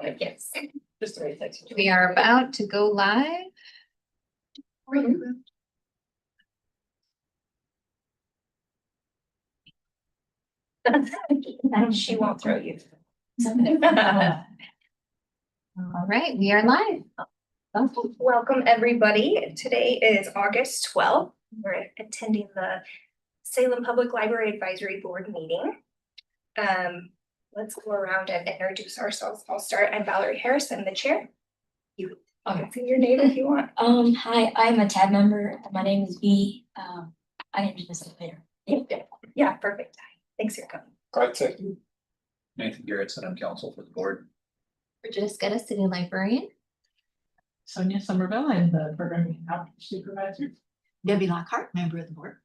Yes. Just the right section. We are about to go live. She won't throw you. All right, we are live. Welcome, everybody. Today is August 12th. We're attending the Salem Public Library Advisory Board meeting. Let's go around and introduce ourselves. I'll start. I'm Valerie Harris. I'm the chair. You can say your name if you want. Hi, I'm a tab member. My name is V. I can do this later. Yeah, perfect. Thanks for coming. Right, second. Nathan Garrett, I'm counsel for the board. Bridget Escudder, city librarian. Sonia Somerville, I'm the programming outreach supervisor. Debbie Lockhart, member of the board.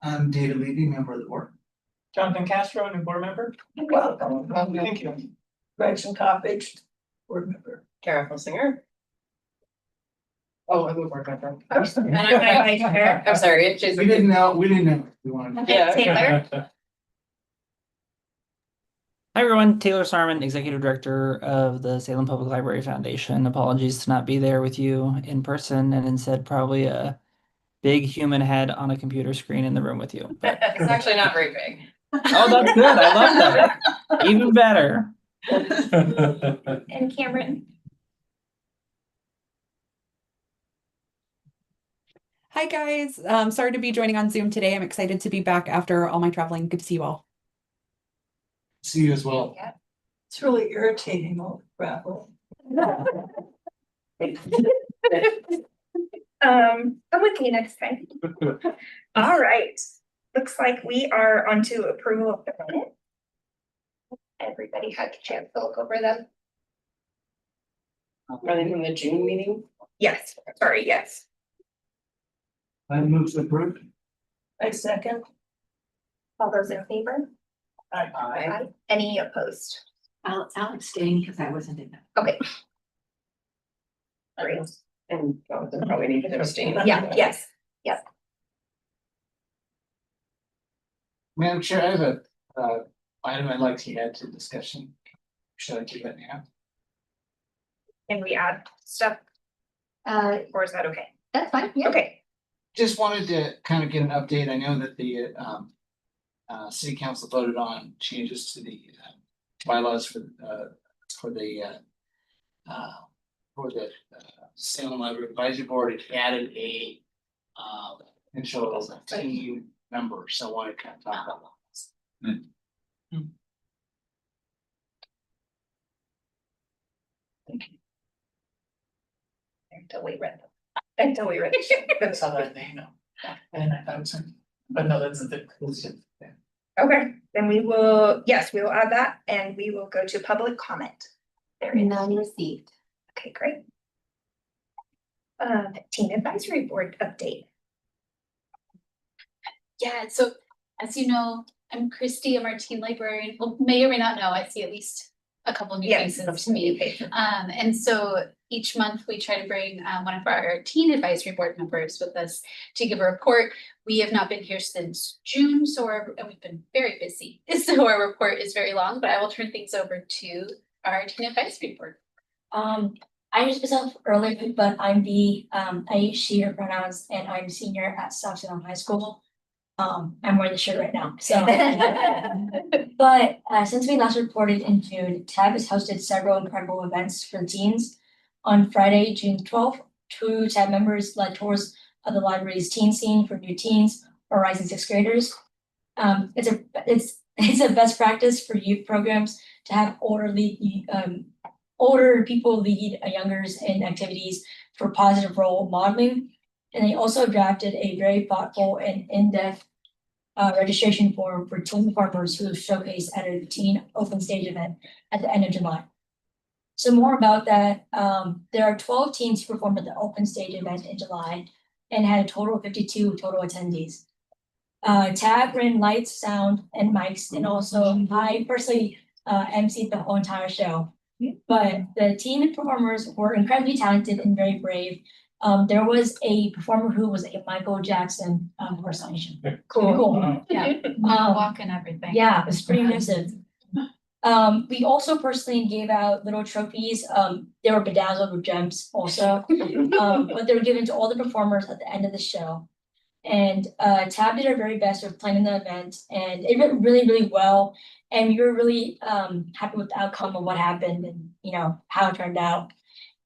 I'm David Levy, member of the board. Jonathan Castro, new board member. Welcome. Thank you. Gretchen Coppage, board member. Carol Singer. Oh, I'm the board member. I'm sorry. We didn't know. We wanted. Yeah. Taylor. Hi everyone, Taylor Sarman, Executive Director of the Salem Public Library Foundation. Apologies to not be there with you in person and instead probably a big human head on a computer screen in the room with you. But It's actually not very big. oh, that's good. I love that. Even better. And Cameron. Hi guys, sorry to be joining on Zoom today. I'm excited to be back after all my traveling. Good to see you all. See you as well. Yeah. It's really irritating, all the travel. Come with me next time. All right. Looks like we are on to approval of the minutes. Everybody had a chance to look over them. Are they from the June meeting? Yes, sorry, yes. I move to approve. I second. All those in favor? Aye. Aye. Any opposed? I'll abstain because I wasn't in that. Okay, great. And Jonathan probably needed to abstain. Yeah, yes. Madam Chair, I have a item I'd like to add to discussion. Should I do that now? Can we add stuff or is that okay? That's fine. Yeah. Okay, Just wanted to kind of get an update. I know that the city council voted on changes to the bylaws for the Salem Library Advisory Board. It added a potential team member, so I wanted to kind of talk about that. Thank you. until we read them. Until we read them. That's all I think, no. And I thought so. But no, that's the conclusion. Okay, then we will, yes, we will add that and we will go to public comment. There is None received. Okay, great. Teen Advisory Board update. Yeah, so as you know, I'm Christy, I'm our teen librarian. Well, may or may not know, I see at least a couple of new faces to me. And so each month we try to bring one of our teen advisory board members with us to give a report. We have not been here since June, and we've been very busy. So our report is very long, but I will turn things over to our teen advisory board. I introduced myself earlier, but I'm the I use she her pronouns and I'm senior at South Salem High School. I'm wearing the shirt right now. So but since we last reported in June, TAB has hosted several incredible events for the teens. On Friday, June 12th, 2 TAB members led tours of the library's teen scene for new teens or rising sixth graders. It's a best practice for youth programs to have older people lead youngers in activities for positive role modeling. And they also drafted a very thoughtful and in-depth registration form for teen performers who showcase at a teen open stage event at the end of July. So more about that, there are 12 teens who performed at the open stage event in July and had a total of 52 total attendees. TAB ran lights, sound, and mics, and also I personally emceed the whole entire show. But the teen performers were incredibly talented and very brave. There was a performer who was a Michael Jackson impersonation. Cool. Yeah, walk and everything. Yeah, it was pretty impressive. We also personally gave out little trophies. They were bedazzled with gems also. But they were given to all the performers at the end of the show. And Tab did her very best with planning the event, and it went really, really well. And we were really happy with the outcome of what happened and how it turned out.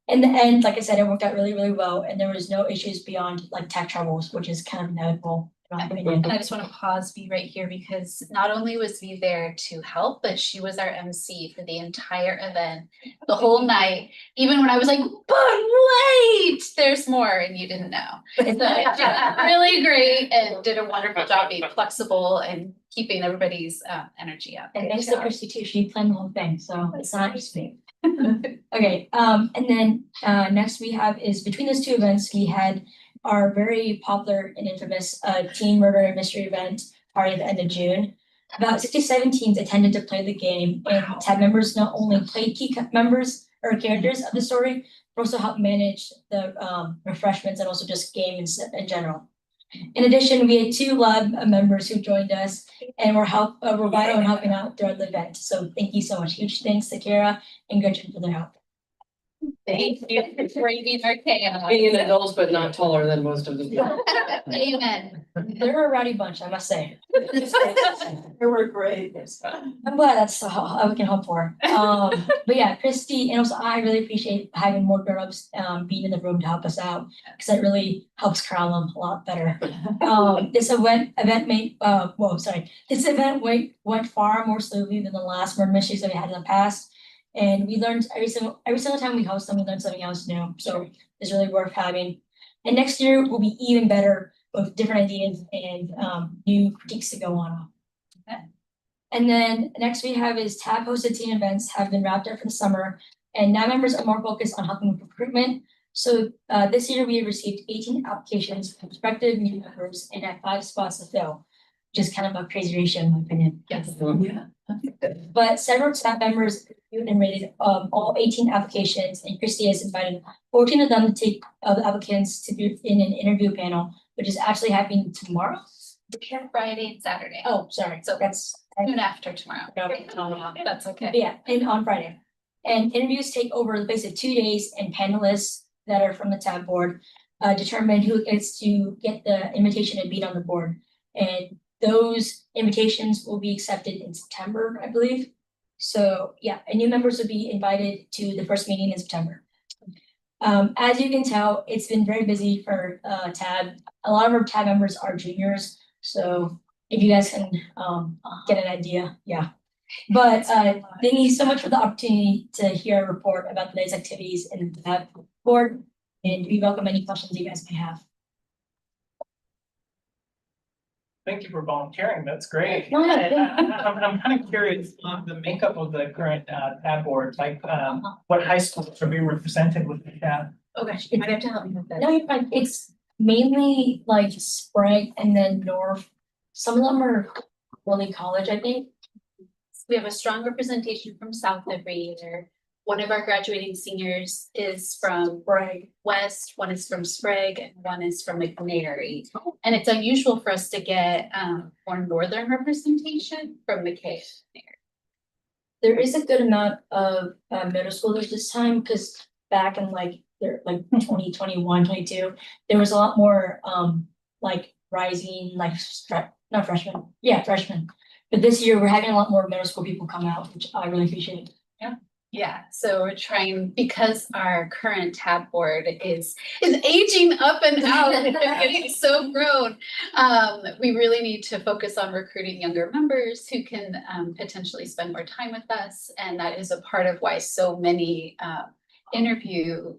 In the end, like I said, it worked out really, really well, and there was no issues beyond like tech troubles, which is kind of inevitable in my opinion. And I just want to pause V right here because not only was V there to help, but she was our MC for the entire event, the whole night. Even when I was like, but wait, there's more, and you didn't know. So she did really great and did a wonderful job being flexible and keeping everybody's energy up. And thanks to Christy too, she planned the whole thing, so it's not just me. Okay, and then next we have is between those two events, we had our very popular and infamous teen murder and mystery event party at the end of June. About 67 teens attended to play the game, and TAB members not only played key members or characters of the story, but also helped manage the refreshments and also just games in general. In addition, we had 2 lab members who joined us and were vital in helping out throughout the event. So thank you so much. Huge thanks to Kara and Gretchen for their help. Thank you for braving our chaos. Being adults, but not taller than most of them. Amen. They're a rowdy bunch, I must say. They were great. I'm glad that's all we can hope for. But yeah, Christy and also I really appreciate having more grown-ups being in the room to help us out because that really helps corral them a lot better. This event went far more smoothly than the last murder mysteries that we had in the past. And we learned every single time we host them, we learn something else new. So it's really worth having. And next year will be even better with different ideas and new critiques to go on. Okay. And then next we have is TAB hosted teen events have been wrapped up for the summer, and now members are more focused on helping with recruitment. So this year we have received 18 applications from prospective new members and have 5 spots to fill, which is kind of a crazy ratio in my opinion. Yes. Yeah. But several staff members reviewed and rated all 18 applications, and Christy has invited 14 of them to take the applicants to be in an interview panel, which is actually happening tomorrow. Friday and Saturday. Oh, sorry. So That's soon after tomorrow. That's okay. yeah, and on Friday. And interviews take over the base of 2 days, and panelists that are from the TAB board determine who gets to get the invitation and be on the board. And those invitations will be accepted in September, I believe. So yeah, and new members will be invited to the first meeting in September. As you can tell, it's been very busy for TAB. A lot of our TAB members are juniors, so if you guys can get an idea, yeah. But thank you so much for the opportunity to hear a report about today's activities in the TAB board, and we welcome any questions you guys may have. Thank you for volunteering, that's great. No, no, I'm kind of curious on the makeup of the current TAB board, like what high schools are being represented with the TAB? Oh gosh, you might have to help me with that. No, you're fine. It's mainly like Sprague and then North. Some of them are Willie College, I think. We have a strong representation from South every year. One of our graduating seniors is from Sprague. West, one is from Sprague, and one is from McNary. And it's unusual for us to get more northern representation from McKay. There is a good amount of middle schoolers this time because back in like 2021, 22, there was a lot more like rising not freshmen. Yeah, freshmen. But this year we're having a lot more middle school people come out, which I really appreciate. Yeah, so we're trying, because our current TAB board is aging up and out and getting so grown. We really need to focus on recruiting younger members who can potentially spend more time with us. And that is a part of why so many interview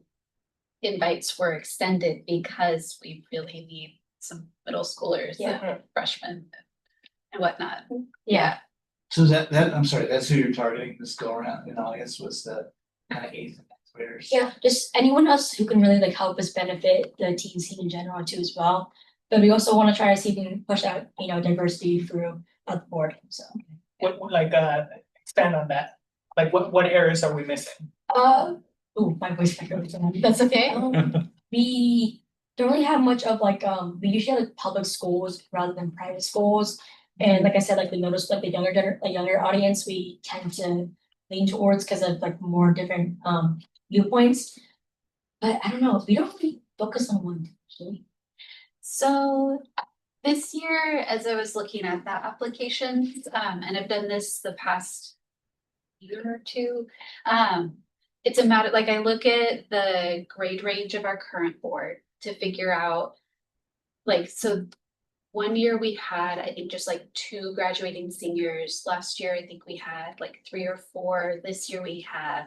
invites were extended, because we really need some middle schoolers and freshmen and whatnot. Yeah. So that I'm sorry, that's who you're targeting this go around in August, was the kind of 8th graders. Yeah, just anyone else who can really like help us benefit the teen scene in general too as well. But we also want to try to see if we can push out, diversity through the board. So What expand on that? Like what areas are we missing? My voice echoes. That's okay. We don't really have much of we usually have like public schools rather than private schools. And like I said, like we noticed, like the younger audience, we tend to lean towards because of like more different viewpoints. But I don't know, we don't really focus on one, do we? So this year, as I was looking at that applications, and I've done this the past year or two, it's a matter, like I look at the grade range of our current board to figure out, like, so one year we had, I think, just like 2 graduating seniors. Last year, I think we had like 3 or 4. This year we have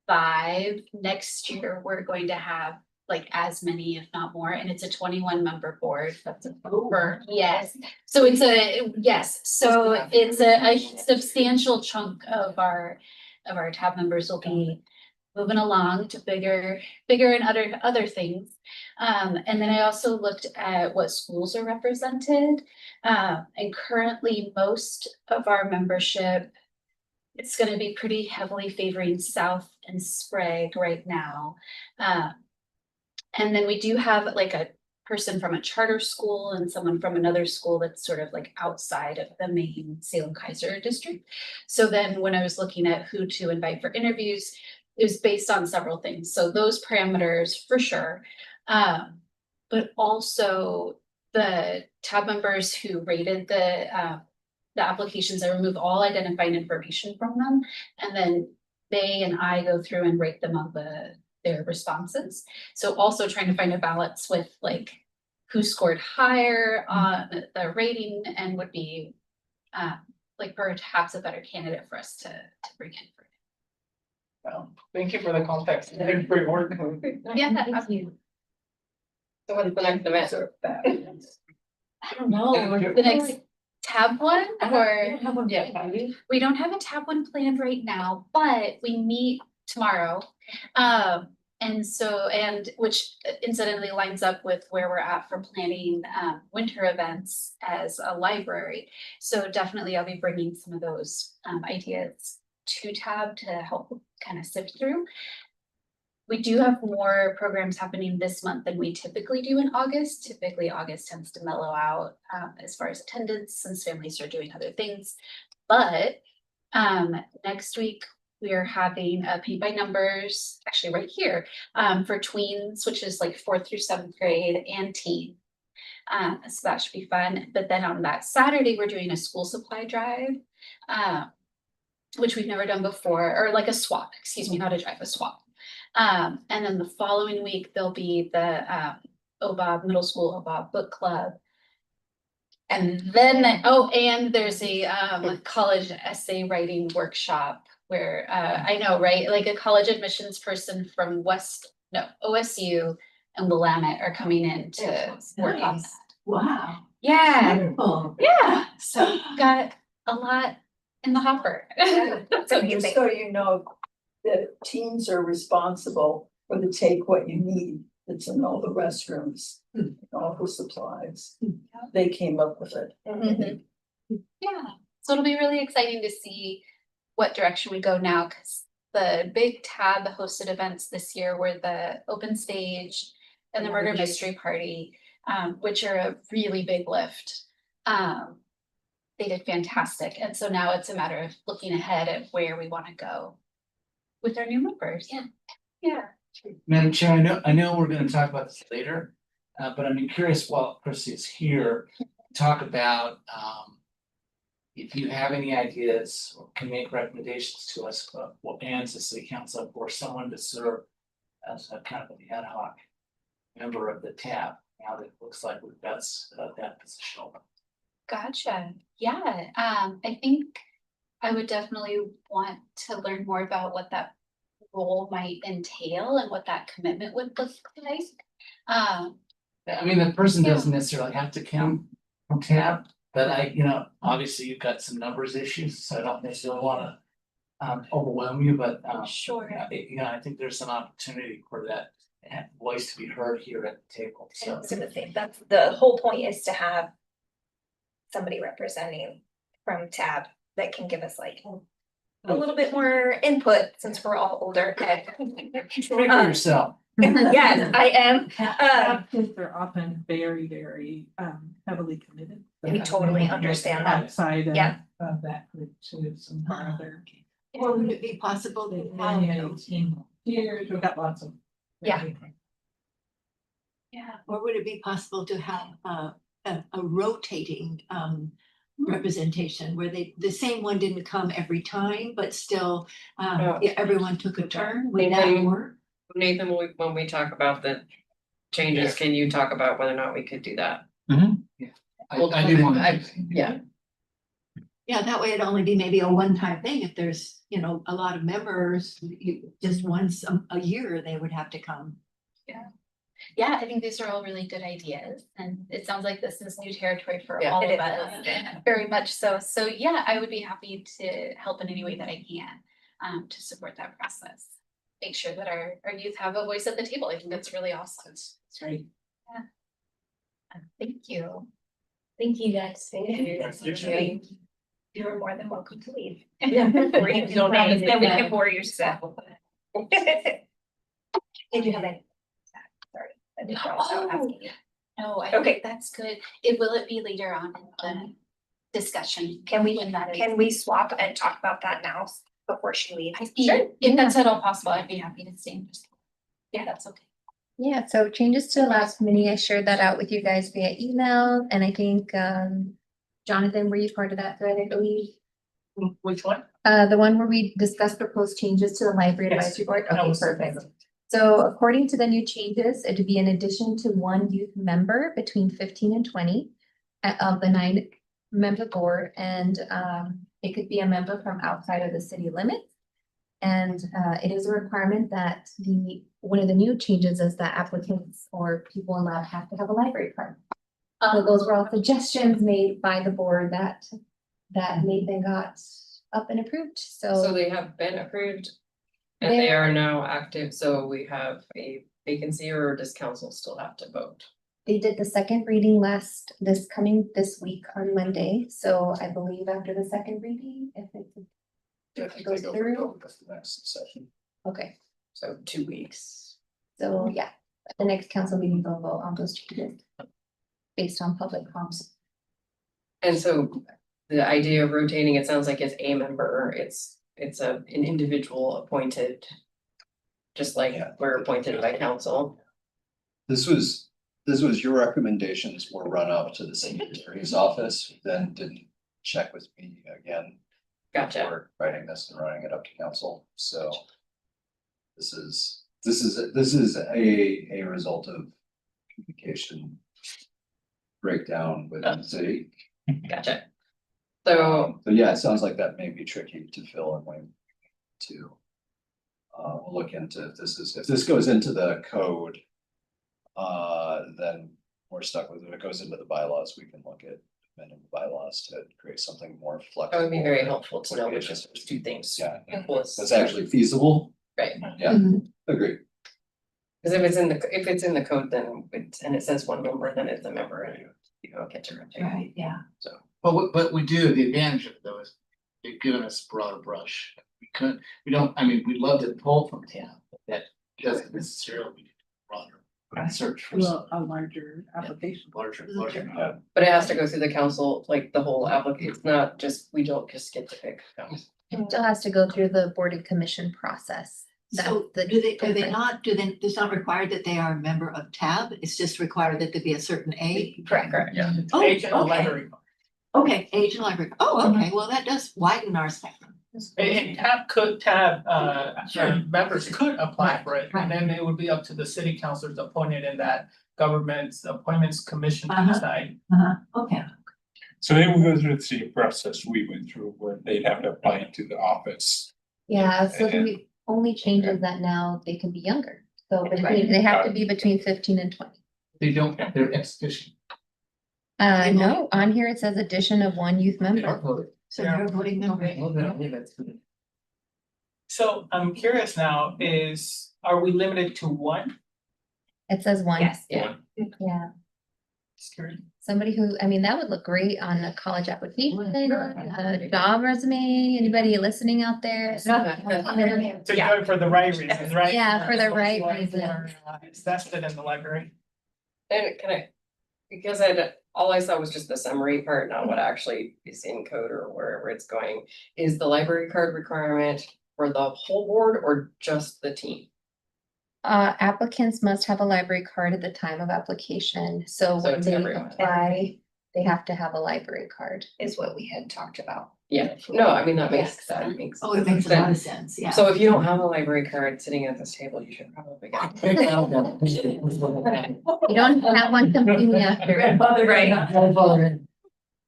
5. Next year, we're going to have like as many, if not more, and it's a 21-member board. That's over, yes. So it's a substantial chunk of our tab members will be moving along to bigger and other things. And then I also looked at what schools are represented. And currently most of our membership, it's gonna be pretty heavily favoring South and Sprague right now. And then we do have like a person from a charter school and someone from another school that's sort of like outside of the main Salem Kaiser district. So then when I was looking at who to invite for interviews, it was based on several things. So those parameters for sure. But also the tab members who rated the applications, I remove all identifying information from them. And then they and I go through and rate them on their responses. So also trying to find a balance with like who scored higher on the rating and would be like perhaps a better candidate for us to bring in for. Thank you for the context. Thank you for your work. Yeah, Thank you. So what's the next event? I don't know. the next tab one or Yeah, we don't have a tab one planned right now, but we meet tomorrow. And so, and which incidentally lines up with where we're at for planning winter events as a library. So definitely I'll be bringing some of those ideas to tab to help kind of sift through. We do have more programs happening this month than we typically do in August. Typically August tends to mellow out as far as attendance since families are doing other things. But next week we are having a paint by numbers, actually right here, for tweens, which is like 4th through 7th grade and teen. So that should be fun. But then on that Saturday, we're doing a school supply drive, which we've never done before, or like a swap, excuse me, not a drive, a swap. And then the following week, there'll be the OBOB Middle School OBOB Book Club. And then, and there's a college essay writing workshop where I know, right? Like a college admissions person from OSU and Willamette are coming in to work on that. Wow. Yeah, Wonderful. yeah. So, Got a lot in the hopper. So you think, you know, the teens are responsible for the take what you need. It's in all the restrooms, all the supplies. They came up with it. Mhm. Yeah, so it'll be really exciting to see what direction we go now, because the big tab hosted events this year were the open stage and the murder mystery party, which are a really big lift. They did fantastic, and so now it's a matter of looking ahead at where we want to go with our new members. Yeah. Madam Chair, I know we're gonna talk about this later, but I'm curious while Chrissy is here, talk about if you have any ideas or can make recommendations to us, and to city council for someone to serve as a kind of an ad hoc member of the tab, now that it looks like we've got that position open. Gotcha. Yeah, I think I would definitely want to learn more about what that role might entail and what that commitment would look like. I mean, the person doesn't necessarily have to come from tab, but obviously you've got some numbers issues, so I don't necessarily wanna overwhelm you, but Sure. I think there's an opportunity for that voice to be heard here at the table, I so. was gonna say, that's the whole point, is to have somebody representing from tab that can give us like a little bit more input, since we're all older. Speak for yourself. Yes, I am. Applicants are often very, very heavily committed. We totally understand that. Outside Yeah. of that group to some other. Or would it be possible They to have, have a team here, we've got lots of. Yeah. Yeah. or would it be possible to have a rotating representation where the same one didn't come every time, but still everyone took a turn? Would that Nathan- work? Nathan, when we talk about the changes, can you talk about whether or not we could do that? I do want. Yeah. Yeah, that way it'd only be maybe a one-time thing. If there's, a lot of members, just once a year, they would have to come. Yeah, I think these are all really good ideas, and it sounds like this is new territory for Yeah, all it of is. us, very much so. So yeah, I would be happy to help in any way that I can, to support that process. Make sure that our youth have a voice at the table. I think that's really awesome. That's right. Thank you. Thank you guys. Thank you. You're more than welcome to leave. Yeah. Or you can stay, then we can bore you to death. Did you have any? Sorry. I just was asking you. No, I Okay. think that's good. Will it be later on in the discussion? Can we, when that is? can we swap and talk about that now before she leaves? If that's at all possible, I'd be happy to stay. Yeah, that's okay. Yeah, so changes to the last committee, I shared that out with you guys via email, and I think, Jonathan, were you part of that thread, I believe? Which one? The one where we discussed proposed changes to the library Yes, advisory board? that Okay, was- perfect. So according to the new changes, it would be in addition to one youth member between 15 and 20 of the 9-member board, and it could be a member from outside of the city limits. And it is a requirement that one of the new changes is that applicants or people allowed have to have a library card. So those were all suggestions made by the board that Nathan got up and approved, So they have been approved and they are now active, so we have a vacancy, or does council still have to vote? They did the second reading this week on Monday, so I believe after the second reading, if it goes through, That's the next session. okay, So 2 weeks. so yeah, at the next council meeting, they'll vote on those changes. Based on public comps. And so the idea of rotating, it sounds like it's a member, it's an individual appointed. Just like we're appointed by council. This was your recommendations were run up to the city attorney's office, then didn't check with me again. Gotcha. Before writing this and running it up to council, so. This is a result of communication breakdown within the city. Gotcha. So, But yeah, it sounds like that may be tricky to fill and wait to. We'll look into if this goes into the code. Then we're stuck with it. If it goes into the bylaws, we can look at amending the bylaws to create something more flexible. that would be very helpful to know which of those two things. Yeah, Was, that's actually feasible. right, Yeah, agree. because if it's in the code, then and it says one member, then it's a member and you don't get to rotate. Right, yeah. So, But we do, the advantage of it though is they've given us a broader brush. We don't, I mean, we'd love to pull from town, but that doesn't necessarily mean broader search for Well, some a larger application. larger. Yeah. but it has to go through the council, like the whole application, it's not just, we don't just get to pick. It still has to go through the board and commission process. So That's do they difference. not, it's not required that they are a member of TAB, it's just required that there be a certain age? Correct. Yeah. Oh, Agent of the okay. library. Okay, age and library, okay, well, that does widen our spectrum. And members could apply for it, and then it would be up to the city councilors appointed in that government's appointments commission to Uh-huh. decide. Okay, So they will go through the same process we went through, where they'd have to apply to the office. Yeah, so the only change is that now they can be younger, so they have to be between 15 and 20. They don't, they're exhibition. No, on here it says addition of one youth They are member. voting. so you're a voting member. Well, then I believe that's good. So I'm curious now, are we limited to one? It says one. Yes. Yeah. Yeah, Somebody who, I mean, that would look great on a college application, a job resume, anybody listening out there? So you do it for the right reasons, right? Yeah, for the right People reason. are, Invested in the library. And can I, because all I saw was just the summary part, not what actually is in code or wherever it's going. Is the library card requirement for the whole board or just the team? Applicants must have a library card at the time of application, so So when it's they everyone. apply, they have to have a library card. Is what we had talked about. Yeah, no, I mean, that makes Oh, it makes a lot of sense. sense, yeah. So if you don't have a library card sitting at this table, you should probably get. You don't have one coming after. Right.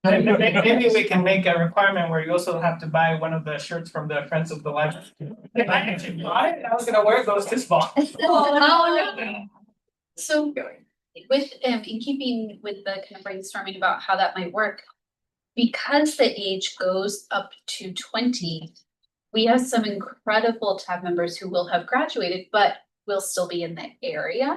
Maybe we can make a requirement where you also have to buy one of the shirts from the Friends of the Library. I actually bought it, I was gonna wear those this fall. Oh, no. So with, in keeping with the kind of brainstorming about how that might work, because the age goes up to 20, we have some incredible tab members who will have graduated, but will still be in the area,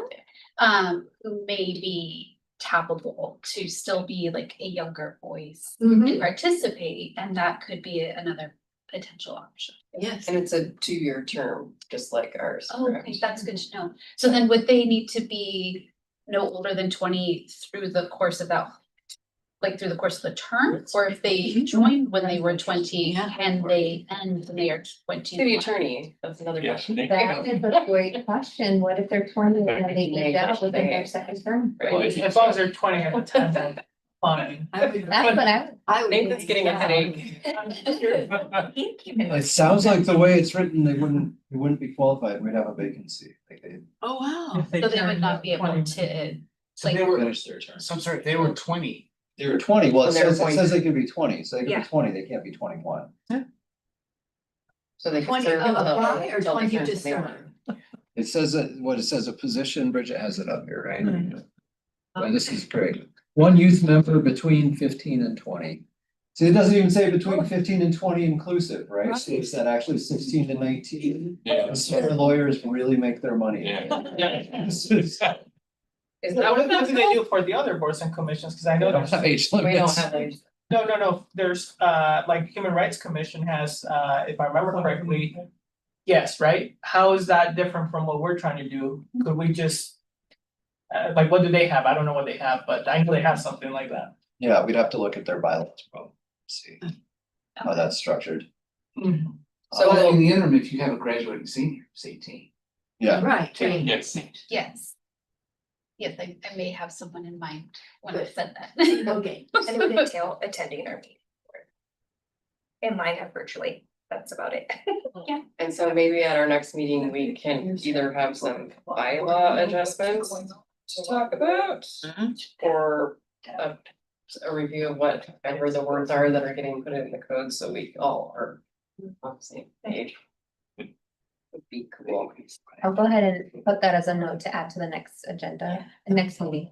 who may be tappable to still be like a younger voice and participate, and that could be another potential option. Yes. And it's a 2-year term, just like ours. Oh, correct? okay, that's good to know. So then would they need to be no older than 20 through the course of that? Like through the course of the term, or if they joined when they were 20, Yeah. can they end when they are 20? City attorney, that's another Yes. question. That is a great question. What if they're 20 and then they age out within their second term? Well, as long as they're 20 at the time, then fine. That's what I. Nathan's getting a headache. It sounds like the way it's written, they wouldn't be qualified, we'd have a vacancy, like they Oh, wow. If So they turn would not be able 20. to, So they like, were, finish their term. so I'm sorry, they were 20. They were 20, well, When they were it says appointed. they could be 20, so they could Yeah. be 20, they can't be 21. So they could 20 serve to until- apply or until they 20 turn to 21. serve? It says that, what it says, a position, Bridget has it up here, right? Well, this is great. One youth member between 15 and 20. See, it doesn't even say between 15 and 20 inclusive, right? So it said actually 16 to 19. Yeah. That's where lawyers really make their money. Is What that what what that's do they called? do for the other boards and commissions? Cause I know They don't there's. have age We don't limits. have those. No, there's like Human Rights Commission has, if I remember correctly. Yes, right? How is that different from what we're trying to do? Could we just? Like, what do they have? I don't know what they have, but I know they have something like that. Yeah, we'd have to look at their bylaws, probably, see how that's structured. So in the interim, if you have a graduating senior, it's 18. Yeah, Right. Yes. yes. Yes, I may have someone in mind when I Good. said that. Okay. And it would entail attending our meeting. And mine have virtually, that's about it. And so maybe at our next meeting, we can either have some bylaw adjustments to talk about. Or a review of whatever the words are that are getting put in the code, so we all are on the same page. Would be cool. I'll go ahead and put that as a note to add to the next agenda, next meeting.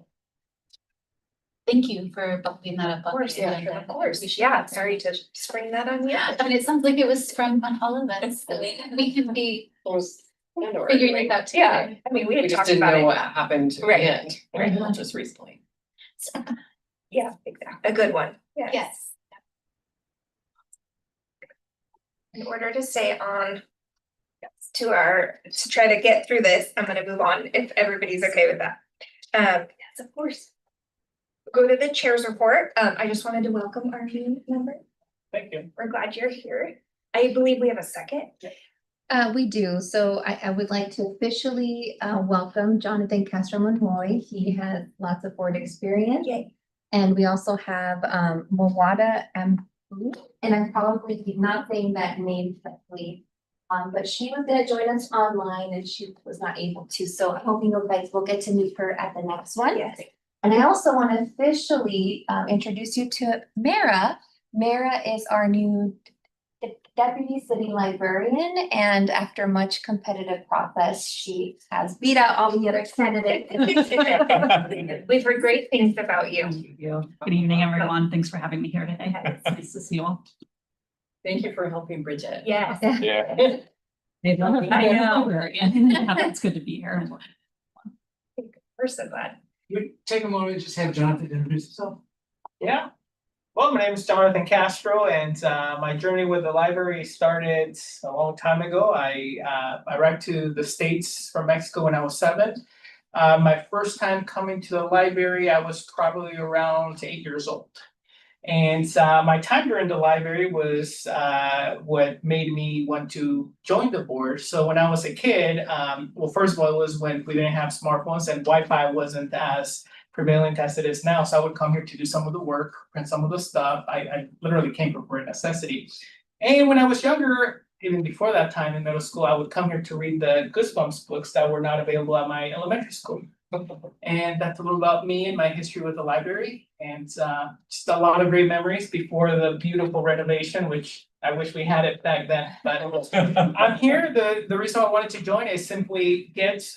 Thank you for bumping that up. Of course, yeah, of course, yeah, sorry to spring that on you. I mean, it sounds like it was from on all of us, so we can be figuring it out Yeah, together. I mean, we We had just talked didn't about know it. what happened to the Right, end, right. not just recently. Yeah, exactly, a good one, yes. Yes. In order to stay on to try to get through this, I'm gonna move on if everybody's okay with that. Yes, of course. Go to the chair's report. I just wanted to welcome our new member. Thank you. We're glad you're here. I believe we have a second. We do, so I would like to officially welcome Jonathan Castro Monroy. He has lots of board experience. Yay. And we also have Mawada Ambu, and I'm probably not saying that name correctly. But she was gonna join us online and she was not able to, so I'm hoping you guys will get to meet her at the next one. Yes. And I also want to officially introduce you to Mara. Mara is our new deputy city librarian, and after much competitive process, she has beat out all the other candidates. We've heard great things about you. Good evening, everyone. Thanks for having me here today. It's nice to see you all. Thank you for helping Bridget. Yes. Yeah. I know. It's good to be here. We're so glad. We take a moment to just have Jonathan introduce himself. Yeah. Well, my name is Jonathan Castro, and my journey with the library started a long time ago. I arrived to the States from Mexico when I was 7. My first time coming to the library, I was probably around 8 years old. And my time during the library was what made me want to join the board. So when I was a kid, well, first of all, it was when we didn't have smartphones and Wi-Fi wasn't as prevalent as it is now. So I would come here to do some of the work, print some of the stuff. I literally came for a necessity. And when I was younger, even before that time in middle school, I would come here to read the Goosebumps books that were not available at my elementary school. And that's a little about me and my history with the library, and just a lot of great memories before the beautiful renovation, which I wish we had it back then. But I'm here. The reason I wanted to join is simply get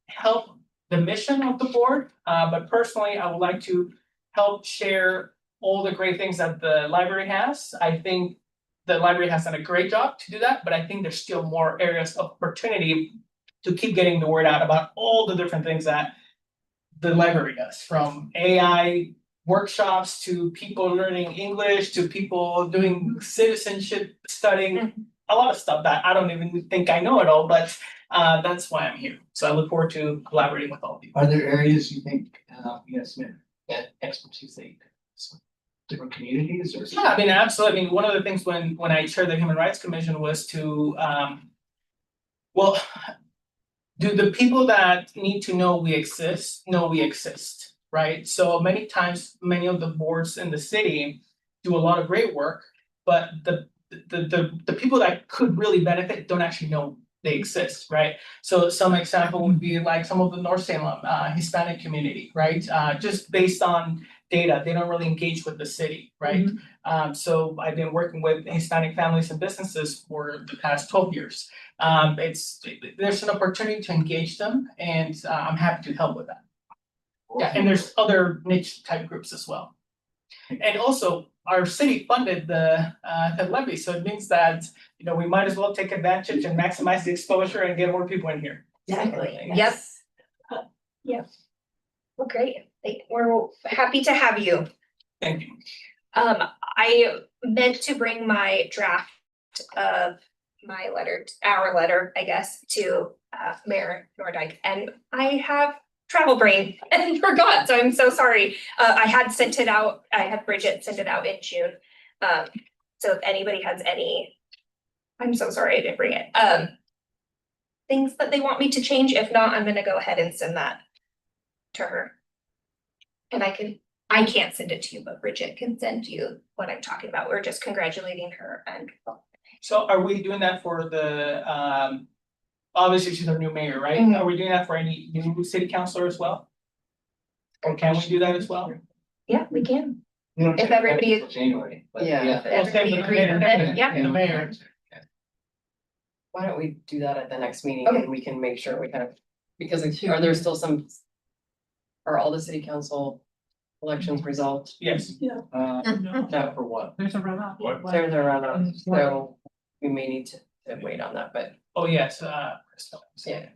help the mission of the board. But personally, I would like to help share all the great things that the library has. I think the library has done a great job to do that, but I think there's still more areas of opportunity to keep getting the word out about all the different things that the library does, from AI workshops to people learning English to people doing citizenship studying, a lot of stuff that I don't even think I know it all, but that's why I'm here. So I look forward to collaborating with all of you. Are there areas you think, that expertise that you could, some different communities or? Yeah, I mean, absolutely. I mean, one of the things when I chaired the Human Rights Commission was to, well, do the people that need to know we exist, right? So many times, many of the boards in the city do a lot of great work, but the people that could really benefit don't actually know they exist, right? So some example would be like some of the North Salem Hispanic community, right? Just based on data, they don't really engage with the city, right? So I've been working with Hispanic families and businesses for the past 12 years. There's an opportunity to engage them, and I'm happy to help with that. Yeah, and there's other niche type groups as well. And also, our city funded the levy, so it means that we might as well take advantage and maximize the exposure and get more people in here. Exactly. Yep. Yep. Well, great. We're happy to have you. Thank you. I meant to bring my draft of our letter, I guess, to Mayor Nordike, and I have travel brain and forgot, so I'm so sorry. I had sent it out, I had Bridget send it out in June. So if anybody has any, I'm so sorry I didn't bring it. Things that they want me to change, if not, I'm gonna go ahead and send that to her. And I can't send it to you, but Bridget can send you what I'm talking about. We're just congratulating her and. So are we doing that for the, obviously she's our new mayor, right? Are we doing that for any new city councilor as well? Or can we do that as well? Yeah, we can. If everybody is- January, but Yeah. yeah. Everybody agreed with it, yeah. The mayor. Why don't we do that at the next meeting Okay. and we can make sure we have, because are there still some? Are all the city council elections resolved? Yes. Not for what? There's a runoff. There's a runoff, so we may need to wait on that, but Oh, yes, Yeah. yeah.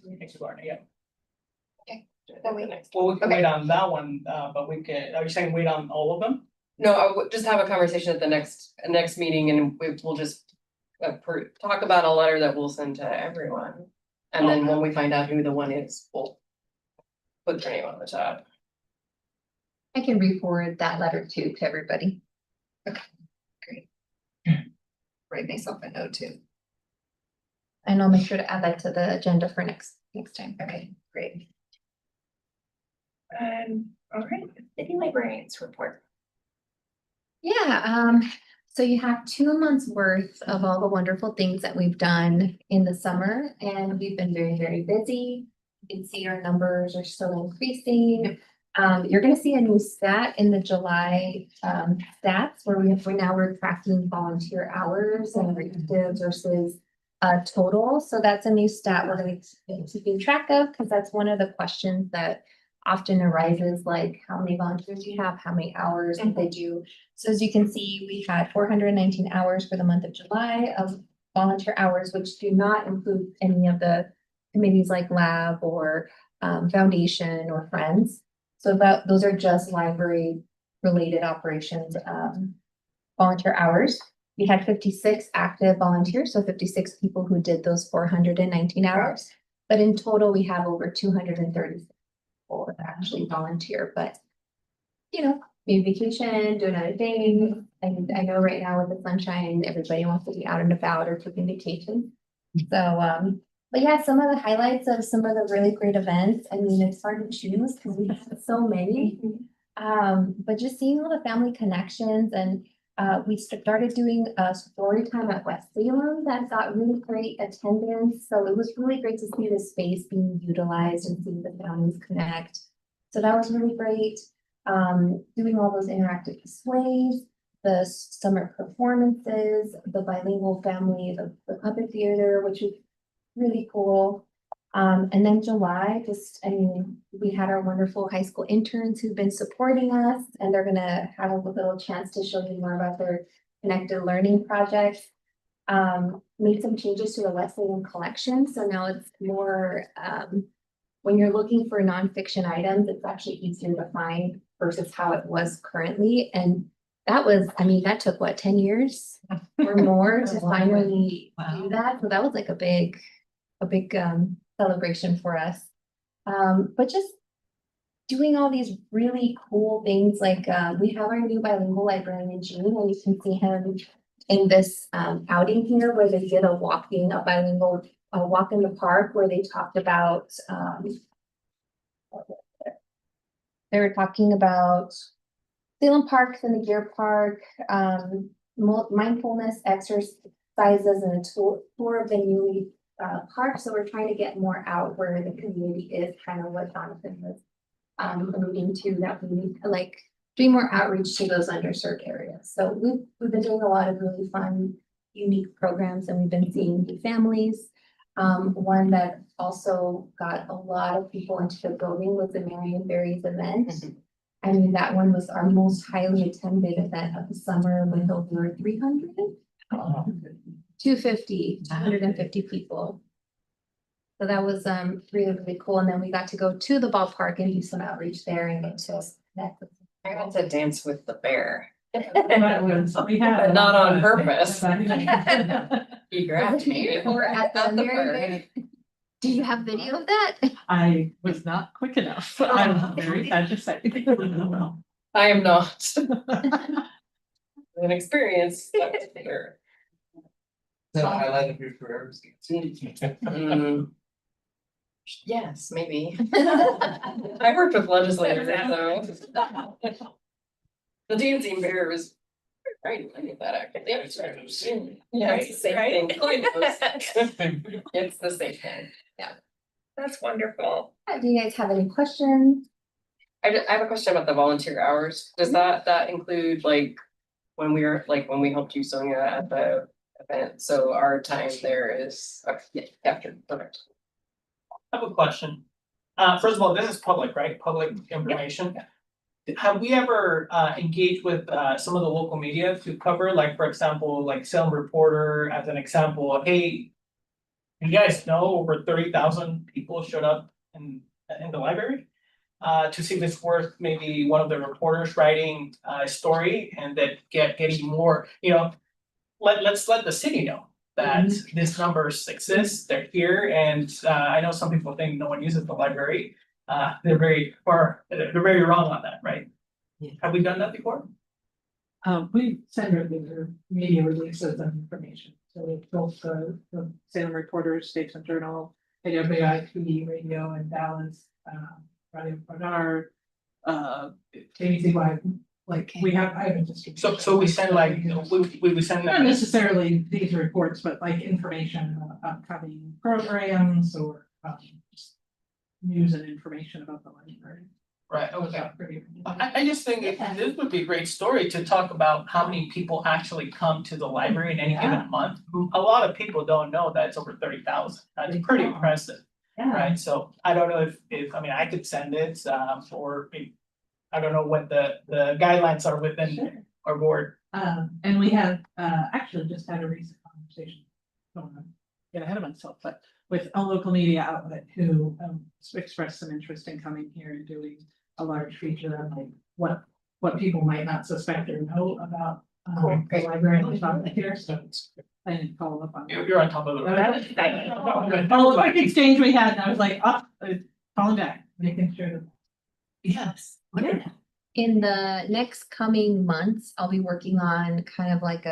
That way. Well, we can Okay. wait on that one, but are you saying wait on all of them? no, I would just have a conversation at the next meeting and we'll just talk about a letter that we'll send to everyone. And then when we find out who the one is, we'll put their name on the top. I can re-forward that letter too to everybody. Okay, great. Write myself a note too. And I'll make sure to add that to the agenda for next time. Okay, great. All right, city librarians report. Yeah, so you have 2 months worth of all the wonderful things that we've done in the summer, and we've been very, very busy. You can see our numbers are still increasing. You're gonna see a new stat in the July stats where we're tracking volunteer hours and active versus total. So that's a new stat we're gonna be keeping track of, because that's one of the questions that often arises, like how many volunteers do you have, how many hours did they do? So as you can see, we had 419 hours for the month of July of volunteer hours, which do not include any of the committees like lab or foundation or friends. So those are just library related operations, volunteer hours. We had 56 active volunteers, so 56 people who did those 419 hours. But in total, we have over 230 people that actually volunteer, but you know, maybe vacation, do another thing. And I know right now with the sunshine, everybody wants to be out and about or taking vacation. So, but yeah, some of the highlights of some of the really great events, I mean, it's hard to choose because we have so many. But just seeing all the family connections and we started doing a story time at West Salem that got really great attendance. So it was really great to see the space being utilized and see the families connect. So that was really great. Doing all those interactive displays, the summer performances, the bilingual family, the puppet theater, which was really cool. And then July, I mean, we had our wonderful high school interns who've been supporting us, and they're gonna have a little chance to show you more about their connected learning projects. Made some changes to the West Salem collection, so now it's more, when you're looking for nonfiction items, it's actually easier to find versus how it was currently. And that was, I mean, that took what, 10 years or more to finally do that. So that was like a big celebration for us. But just doing all these really cool things, like we have our new bilingual librarian in June, and you can see him in this outing here where they did a bilingual walk in the park where they talked about they were talking about Salem parks and the Gear Park, mindfulness exercises and a tour of the newly park. So we're trying to get more out where the community is, kind of what Jonathan was alluding to, that we need to like do more outreach to those underserved areas. So we've been doing a lot of really fun, unique programs, and we've been seeing new families. One that also got a lot of people into the building was the Marion Berries event. I mean, that one was our most highly attended event of the summer with over 300, 250, 150 people. So that was really, really cool. And then we got to go to the ballpark and do some outreach there and get to connect with. I got to dance with the bear. We had. Not on purpose. He grabbed me. Or at the At the Marion park. Berry. Do you have video of that? I was not quick enough. I'm very sad to say. I am not. An experience, that's for sure. Is that a highlight of your career? Yes, maybe. I worked with legislators, so. The dancing bear was. Right, I knew that actually. Yeah, it's the same thing. It's the same thing. Yeah. That's wonderful. Do you guys have any questions? I have a question about the volunteer hours. Does that include like when we helped you, Sonia, at the event? So our time there is, yeah, after, perfect. I have a question. First of all, this is public, right? Public information. Have we ever engaged with some of the local media to cover, like, for example, like Salem Reporter as an example, hey, you guys know over 30,000 people showed up in the library? To see if it's worth maybe one of the reporters writing a story and that getting more, let's let the city know that these numbers exist, they're here, and I know some people think no one uses the library. They're very wrong on that, right? Yeah. Have we done that before? We send regular media releases and information. So we both the Salem Reporter, Statesman Journal, WIP Radio in Dallas, Radio Bernard, KZY, like we have, I haven't just. So we send like, we send Not them. necessarily these reports, but like information about upcoming programs or just news and information about the library. Right, okay. I just think this would be a great story to talk about how many people actually come to the library in any given month. A lot of people don't know that it's over 30,000. That's pretty impressive, right? So I don't know if I mean, I could send it, or I don't know what the guidelines are within our board. And we have actually just had a recent conversation, don't want to get ahead of myself, but with a local media outlet who expressed some interest in coming here and doing a large feature on like what people might not suspect or know about the library and the volunteer, so I didn't follow up on that. You're on top of the. Oh, quick exchange we had, and I was like, calling back, making sure that. Yes. Wonderful. In the next coming months, I'll be working on kind of like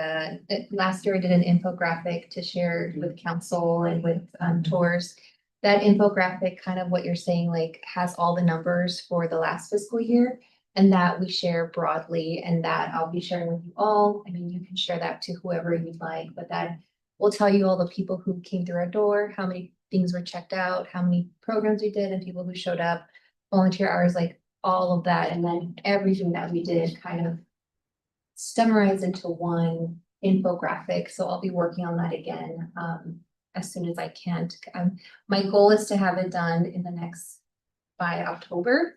last year I did an infographic to share with council and with tours. That infographic, kind of what you're saying, like has all the numbers for the last fiscal year. And that we share broadly, and that I'll be sharing with you all. I mean, you can share that to whoever you'd like, but that will tell you all the people who came through our door, how many things were checked out, how many programs we did, and people who showed up, volunteer hours, like all of that. And then everything that we did kind of summarized into one infographic. So I'll be working on that again as soon as I can. My goal is to have it done in by October.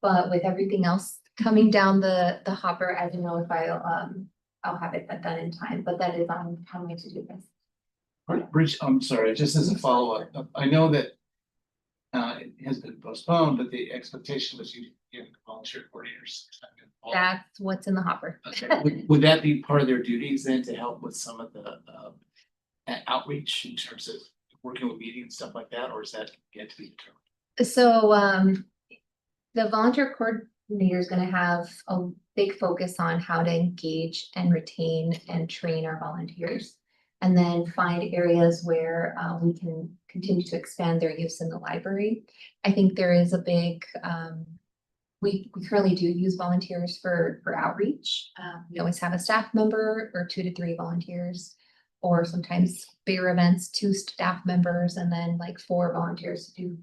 But with everything else coming down the hopper, I don't know if I'll have it done in time, but that is on my to-do list. Bridge, I'm sorry, just as a follow-up, I know that it has been postponed, but the expectation was you get volunteer coordinators. That's what's in the hopper. Okay. Would that be part of their duties then to help with some of the outreach in terms of working with media and stuff like that, or is that yet to be determined? So the volunteer coordinator is going to have a big focus on how to engage and retain and train our volunteers, and then find areas where we can continue to expand their use in the library. I think there is a big, we currently do use volunteers for outreach. We always have a staff member or 2 to 3 volunteers, or sometimes bigger events, 2 staff members, and then like 4 volunteers to do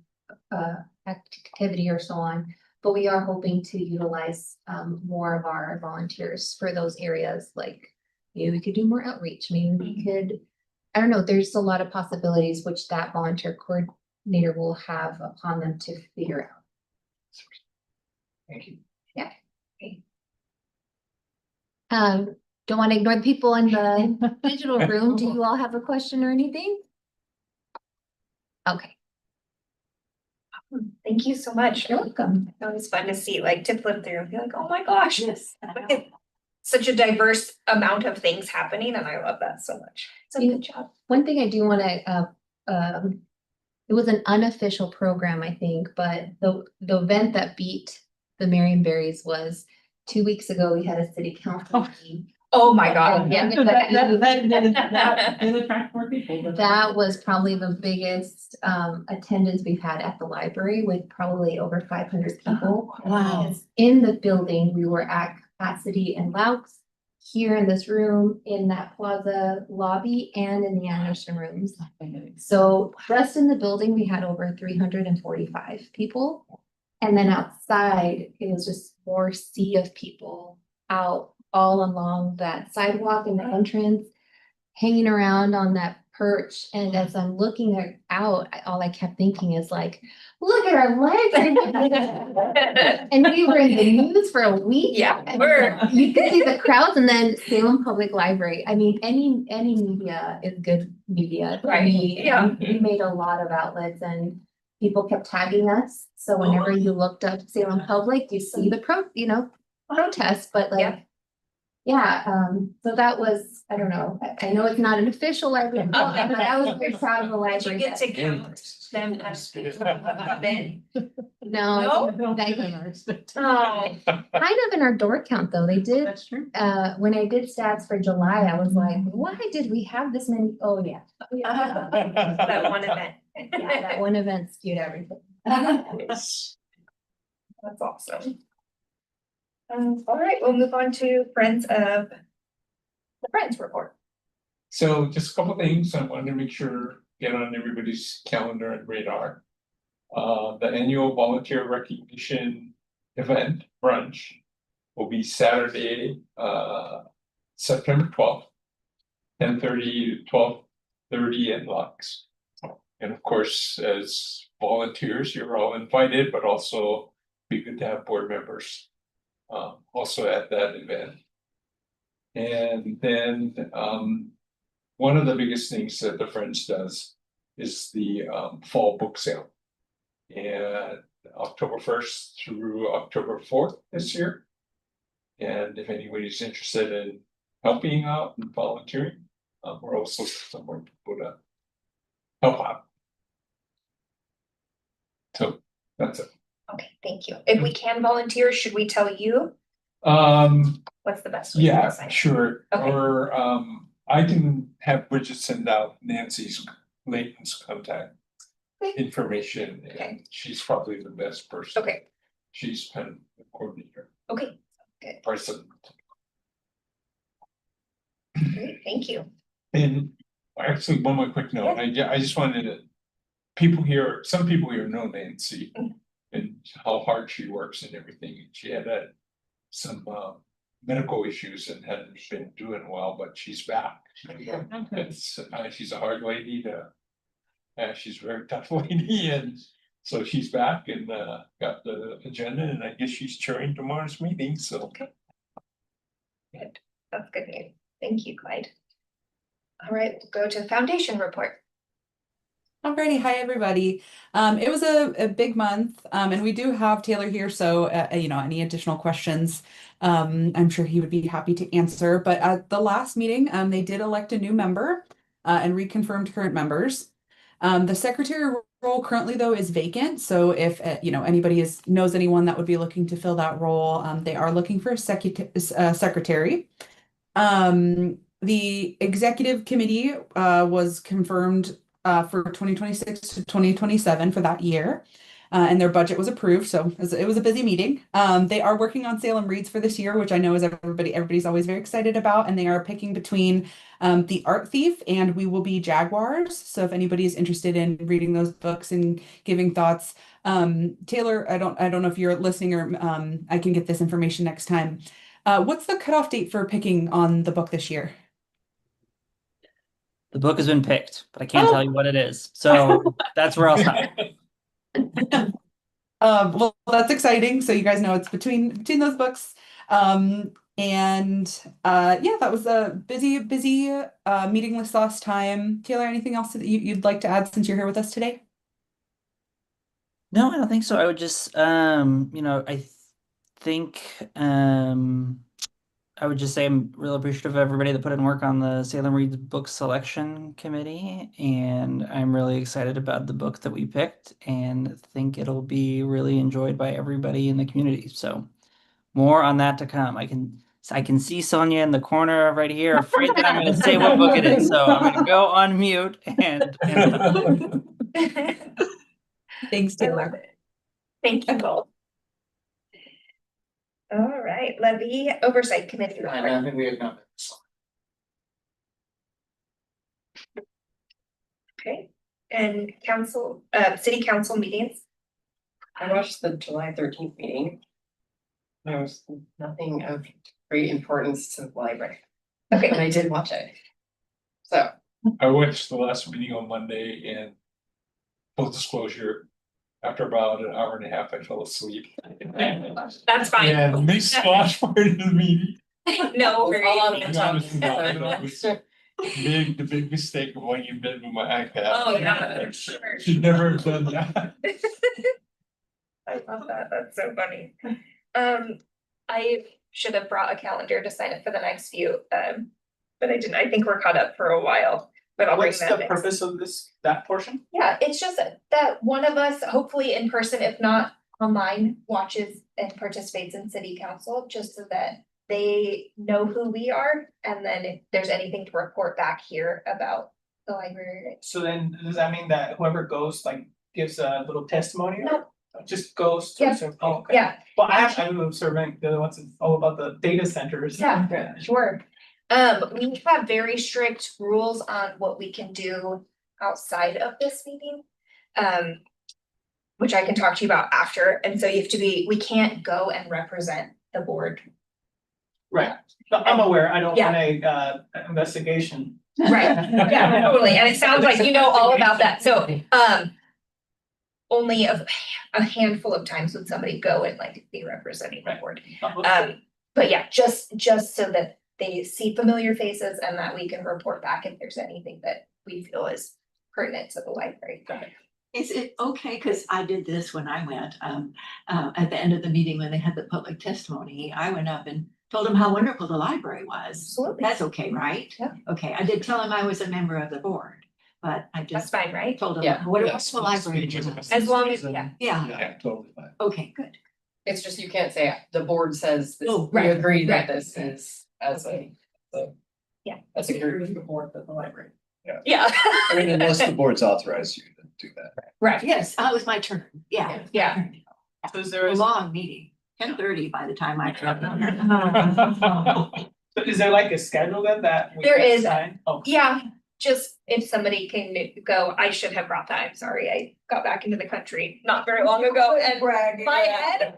activity or so on. But we are hoping to utilize more of our volunteers for those areas. Like maybe we could do more outreach. Maybe we could, I don't know, there's a lot of possibilities which that volunteer coordinator will have upon them to figure out. Thank you. Yeah. Okay. Don't want to ignore the people in the digital room. Do you all have a question or anything? Okay. Thank you so much. You're welcome. It was fun to see, like, to flip through and be like, oh my gosh. Yes. Such a diverse amount of things happening, and I love that so much. It's a good job. One thing I do want to, it was an unofficial program, I think, but the event that beat the Marionberries was 2 weeks ago. We had a city council meeting. Oh my God. Yeah, So that did attract more people. that was probably the biggest attendance we've had at the library, with probably over 500 people. Wow. In the building, we were at capacity in Laux, here in this room, in that plaza lobby, and in the Anderson rooms. So just in the building, we had over 345 people. And then outside, it was just more sea of people out all along that sidewalk and the entrance, hanging around on that perch. And as I'm looking out, all I kept thinking is like, look at our library. And we were in the news for a week. Yeah, You could see the crowds. And then Salem Public Library. I mean, any media is good media. Right. We made a lot of outlets, and people kept tagging us. So whenever you looked up Salem Public, you see the protest, but like, so that was, I don't know, I know it's not an official library, but I was very proud of the Did you library. get to count them as event? No, Oh, kind of in our door count though, they did, That's true. when I did stats for July, I was like, why did we have this many? Oh, yeah. that one event. Yeah, that one event skewed everything. That's awesome. All right, we'll move on to Friends of the Friends report. So just a couple things I wanted to make sure get on everybody's calendar and radar. The annual volunteer recognition event brunch will be Saturday, September 12th, 10:30 to 12:30 in Lux. And of course, as volunteers, you're all invited, but also be good to have board members also at that event. And then one of the biggest things that the Friends does is the fall book sale. and October 1st through October 4th this year. And if anybody's interested in helping out and volunteering, we're also somewhere people to help out. So that's it. Okay, thank you. If we can volunteer, should we tell you? What's the best way? Yeah, to sign up? sure. Okay. Or I can have Bridget send out Nancy's Layton's contact information, and Okay. she's probably the best person. Okay, She's kind of the coordinator. okay, good, Person. great, thank you. And actually, one more quick note, I just wanted to, some people here know Nancy and how hard she works and everything. She had some medical issues and hadn't been doing well, but she's back. It's she's a hard lady she's a very tough lady, and so she's back and got the agenda, and I guess she's chairing tomorrow's meeting, so. Okay. Good, that's good news. Thank you, Clyde. All right, we'll go to the foundation report. Alrighty, hi everybody. It was a big month, and we do have Taylor here, so you know, any additional questions, I'm sure he would be happy to answer. But at the last meeting, they did elect a new member and reconfirmed current members. The secretary role currently though is vacant, so if you know, anybody knows anyone that would be looking to fill that role, they are looking for a secretary. The executive committee was confirmed for 2026 to 2027 for that year. And their budget was approved, so it was a busy meeting. They are working on Salem Reads for this year, which I know is everybody's always very excited about, and they are picking between The Art Thief and We Will Be Jaguars. So if anybody is interested in reading those books and giving thoughts, Taylor, I don't know if you're listening or I can get this information next time. What's the cutoff date for picking on the book this year? The book has been picked, but I can't tell you what it is. So that's where I'll stop. Well, that's exciting. So you guys know it's between those books. Yeah, that was a busy meeting this last time. Taylor, anything else that you'd like to add since you're here with us today? No, I don't think so. I would just, you know, I think, I would just say I'm real appreciative of everybody that put in work on the Salem Reads Book Selection Committee, and I'm really excited about the book that we picked and think it'll be really enjoyed by everybody in the community. So more on that to come. I can see Sonia in the corner right here, afraid that I'm going to say what book it is. So I'm going to go on mute and Thanks, Taylor. Thank you both. All right, Levy Oversight Committee I report. think we have not. Okay, and council, city council meetings. I watched the July 13th meeting. There was nothing of great importance to the library, but Okay, I did watch it. So I watched the last meeting on Monday, and full disclosure, after about an hour and a half, I fell asleep. that's fine. Yeah, the big splash part of the meeting. No We're all on worries. the tongue. The big mistake of laying in bed with my iPad. Oh, yeah, sure. Should never have done that. I love that, that's so funny. I should have brought a calendar to sign up for the next few, but I didn't, I think we're caught up for a while. But I'll bring What's that the next. purpose of that portion? Yeah, it's just that one of us, hopefully in person, if not online, watches and participates in city council, just so that they know who we are, and then if there's anything to report back here about the library. So then, does that mean that whoever goes, like, gives a little testimony? Or No. just goes Yeah. to, oh, okay. Yeah, Well, I'm observing the other ones, it's all about the data centers. Yeah. sure. We have very strict rules on what we can do outside of this meeting. Which I can talk to you about after, and so you have to we can't go and represent the board. Right, but I'm aware, I don't Yeah. want a investigation. Right, yeah, totally, and it sounds like you know all about that, so, only a handful of times would somebody go and like be representing the board. But yeah, just so that they see familiar faces and that we can report back if there's anything that we feel is pertinent to the library. Is it okay, cause I did this when I went, at the end of the meeting when they had the public testimony, I went up and told them how wonderful the library was. Absolutely. That's okay, right? Yeah. Okay, I did tell them I was a member of the board, but I That's just fine, right? told them Yeah. what a Yes, wonderful library. speeches it and was. As long as, yeah. Yeah, Yeah, totally fine. okay, good. It's just you can't say the board says this, Oh, we right, agree that right. this is as a. So. Yeah. That's a Secure good. the board of the library. Yeah. I mean, unless the board's authorized you to do that. Right, Yes, that was my turn, yeah. Yeah. So is there A a long meeting, 10:30 by the time I. So is there like a schedule then that we There can is. sign? Oh, Yeah, just if somebody can go, I should have brought that, I'm sorry, I got back into the country not very long ago and my head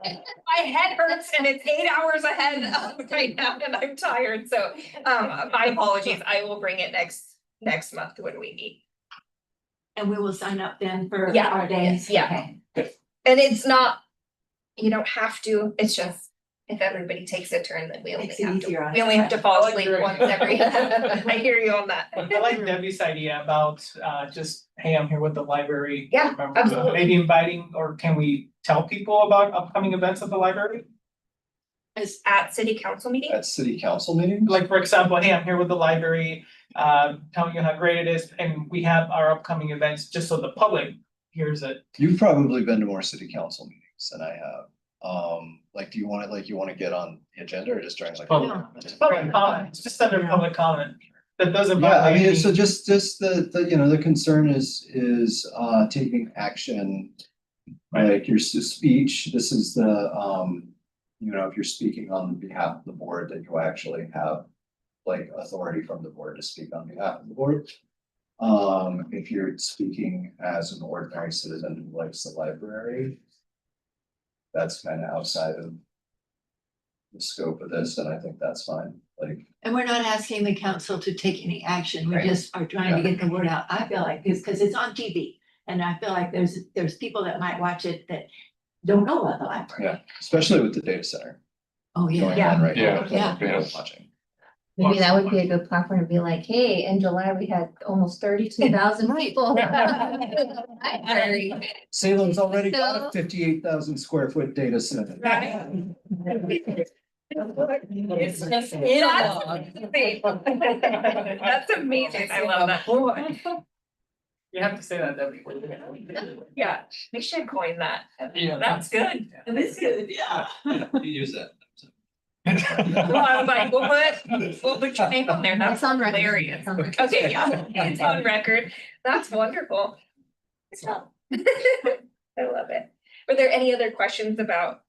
hurts and it's 8 hours ahead right now and I'm tired, so my apologies, I will bring it next month when we meet. And we will sign up then for Yeah, our days. yeah. Okay. And it's not, you don't have to, it's just if everybody takes a turn, then we only Makes it have to, easier on we only have to fall I like asleep your- once every, I hear you on that. I like Debbie's idea about just, hey, I'm here with the library. Yeah, member. absolutely. Maybe inviting, or can we tell people about upcoming events at the library? Is at city council meeting? At city council meetings? Like, for example, hey, I'm here with the library, telling you how great it is, and we have our upcoming events, just so the public hears it. You've probably been to more city council meetings than I have. Like, do you want to get on the agenda or just during like? Public comment, it's just under public comment, that doesn't. Yeah, I violate mean, any- so just the, you know, the concern is taking action. Like your speech, this is the, you know, if you're speaking on behalf of the board, that you actually have like authority from the board to speak on behalf of the board. If you're speaking as an ordinary citizen who likes the library, that's kind of outside of the scope of this, and I think that's fine, like. And we're not asking the council to take any action, we Right. just are trying to get the word out. I feel like this, because it's on TV. And I feel like there's people that might watch it that don't know about the library. Yeah, especially with the data center Oh, going yeah. on right now. Yeah. that Yeah. people are watching. Maybe that would be a good platform to be like, hey, in July, we had almost 32,000 people. Library. Salem's already got So- a 58,000 square foot data center. It's just. That's amazing, I love that. You have to say that, Debbie. Yeah, we should coin that. Yeah. That's good. It is good, yeah. You use that. Well, I was like, we'll put your name on there. That's It's on record. hilarious. It's on record. Okay, yeah, it's on record. That's wonderful. So, I love it. Were there any other questions about